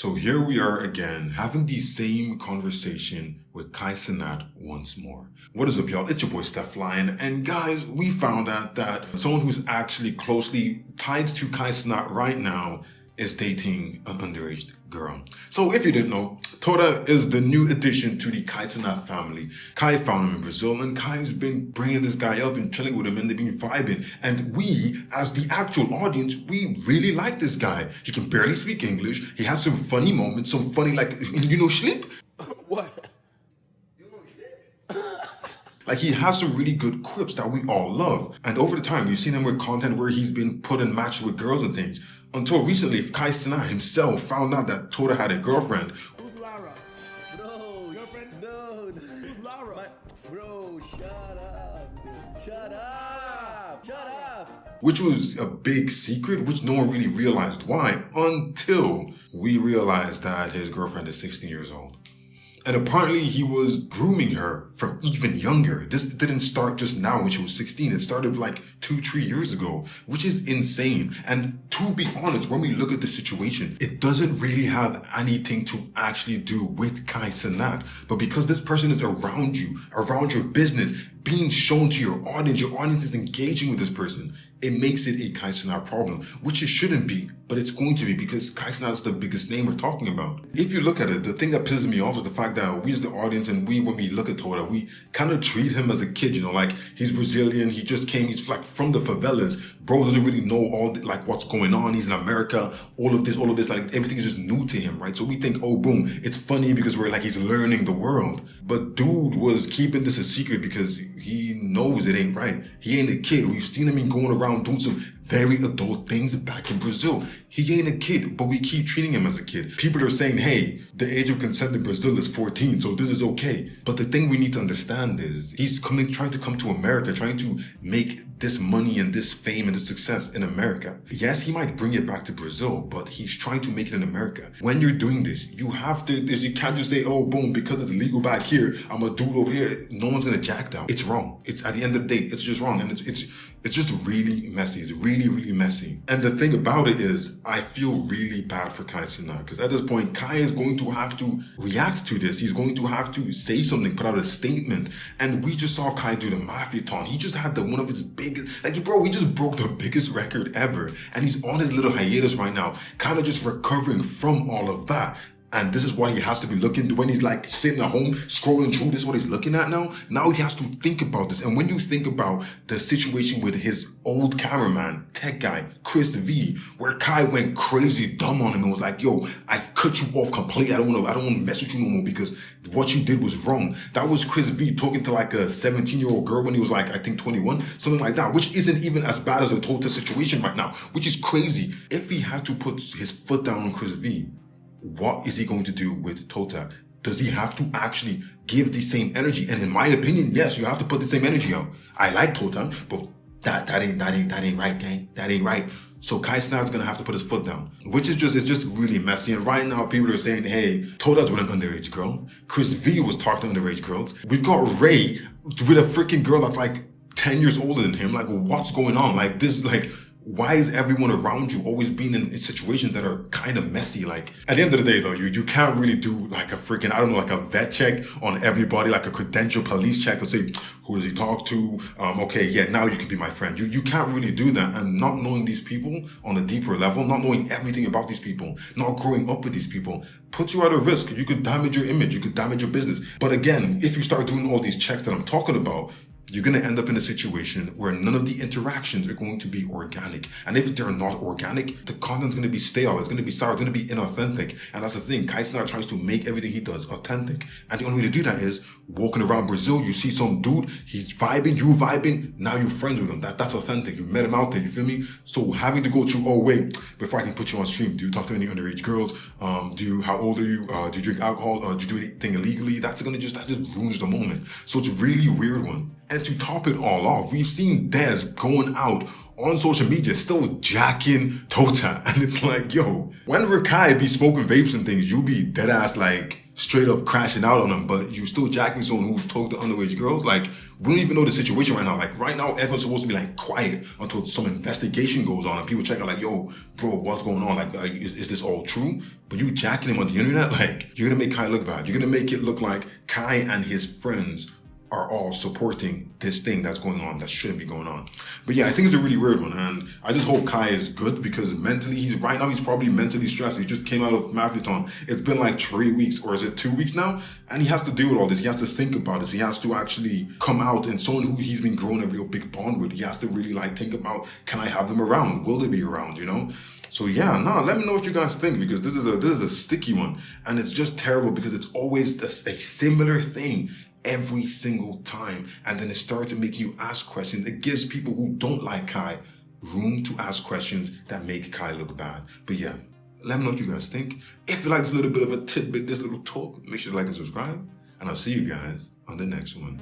So here we are again, having the same conversation with Kai Cenat once more. What is up, y'all? It's your boy Steph Lion, and guys, we found out that someone who's actually closely tied to Kai Cenat right now is dating an underage girl. So if you didn't know, Tota is the new addition to the Kai Cenat family. Kai found him in Brazil, and Kai's been bringing this guy up and chilling with him, and they've been vibing. And we, as the actual audience, we really like this guy. He can barely speak English. He has some funny moments, some funny, like, you know, sleep? What? Like, he has some really good quips that we all love. And over the time, you've seen him with content where he's been put in matches with girls and things. Until recently, Kai Cenat himself found out that Tota had a girlfriend. Who's Lara? No, girlfriend? No. Who's Lara? Bro, shut up. Shut up. Shut up. Which was a big secret, which no one really realized why, until we realized that his girlfriend is 16 years old. And apparently he was grooming her from even younger. This didn't start just now when she was 16. It started like 2-3 years ago, which is insane. And to be honest, when we look at the situation, it doesn't really have anything to actually do with Kai Cenat. But because this person is around you, around your business, being shown to your audience is engaging with this person, it makes it a Kai Cenat problem, which it shouldn't be, but it's going to be because Kai Cenat is the biggest name we're talking about. If you look at it, the thing that pisses me off is the fact that we as the audience and when we look at Tota, we kind of treat him as a kid, you know, like he's Brazilian, he just came, he's like from the favelas, bro doesn't really know like what's going on, he's in America, all of this, like everything is just new to him, right? So we think, oh boom, it's funny because we're like, he's learning the world. But dude was keeping this a secret because he knows it ain't right. He ain't a kid. We've seen him going around doing some very adult things back in Brazil. He ain't a kid, but we keep treating him as a kid. People are saying, hey, the age of consent in Brazil is 14, so this is okay. But the thing we need to understand is he's trying to come to America, trying to make this money and this fame and this success in America. Yes, he might bring it back to Brazil, but he's trying to make it in America. When you're doing this, you have to, you can't just say, oh, boom, because it's legal back here, I'm a dude over here. No one's gonna jack down. It's wrong. It's at the end of the day, it's just wrong. And it's just really messy. It's really, really messy. And the thing about it is, I feel really bad for Kai Cenat because at this point, Kai is going to have to react to this. He's going to have to say something, put out a statement. And we just saw Kai do the Mafia-ton. He just had one of his biggest, like, bro, he just broke the biggest record ever. And he's on his little hiatus right now, kind of just recovering from all of that. And this is what he has to be looking to when he's like sitting at home scrolling through. This is what he's looking at now. Now he has to think about this. And when you think about the situation with his old cameraman, tech guy, Chris V, where Kai went crazy dumb on him and was like, yo, I cut you off completely. I don't want to mess with you no more because what you did was wrong. That was Chris V talking to like a 17-year-old girl when he was like, I think 21, something like that, which isn't even as bad as the Tota situation right now, which is crazy. If he had to put his foot down on Chris V, what is he going to do with Tota? Does he have to actually give the same energy? And in my opinion, yes, you have to put the same energy out. I like Tota, but that ain't right, gang. That ain't right. So Kai Cenat's gonna have to put his foot down, which is it's just really messy. And right now, people are saying, hey, Tota's with an underage girl. Chris V was talking to underage girls. We've got Ray with a freaking girl that's like 10 years older than him. Like, what's going on? Like, this, like, why is everyone around you always being in situations that are kind of messy? Like, at the end of the day, though, you can't really do like a freaking, I don't know, like a vet check on everybody, like a credential police check and say, who does he talk to? Okay, yeah, now you can be my friend. You can't really do that. And not knowing these people on a deeper level, not knowing everything about these people, not growing up with these people, puts you at a risk. You could damage your image. You could damage your business. But again, if you start doing all these checks that I'm talking about, you're going to end up in a situation where none of the interactions are going to be organic. And if they're not organic, the content's going to be stale. It's going to be sour. It's going to be inauthentic. And that's the thing. Kai Cenat tries to make everything he does authentic. And the only way to do that is walking around Brazil. You see some dude, he's vibing, you vibing. Now you're friends with him. That's authentic. You met him out there. You feel me? So having to go through, oh, wait, before I can put you on stream, do you talk to any underage girls? How old are you? Do you drink alcohol? Do you do anything illegally? That just ruins the moment. So it's a really weird one. And to top it all off, we've seen Dez going out on social media still jacking Tota. And it's like, yo, when Kai be smoking vapes and things, you be dead ass like straight up crashing out on him, but you still jacking someone who's talking to underage girls. Like, we don't even know the situation right now. Like, right now, everyone's supposed to be like quiet until some investigation goes on and people check out like, yo, bro, what's going on? Like, is this all true? But you jacking him on the internet, like, you're gonna make Kai look bad. You're gonna make it look like Kai and his friends are all supporting this thing that's going on that shouldn't be going on. But yeah, I think it's a really weird one, and I just hope Kai is good, because mentally, he's probably mentally stressed. He just came out of marathon. It's been like 3 weeks, or is it 2 weeks now? And he has to deal with all this. He has to think about this. He has to actually come out, and someone who he's been growing a real big bond with, he has to really like think about, can I have them around? Will they be around, you know? So yeah, let me know what you guys think, because this is a sticky one, and it's just terrible because it's always a similar thing every single time, and then it starts to make you ask questions. It gives people who don't like Kai room to ask questions that make Kai look bad. But yeah, let me know what you guys think. If you like this little bit of a tidbit, this little talk, make sure to like and subscribe, and I'll see you guys on the next one.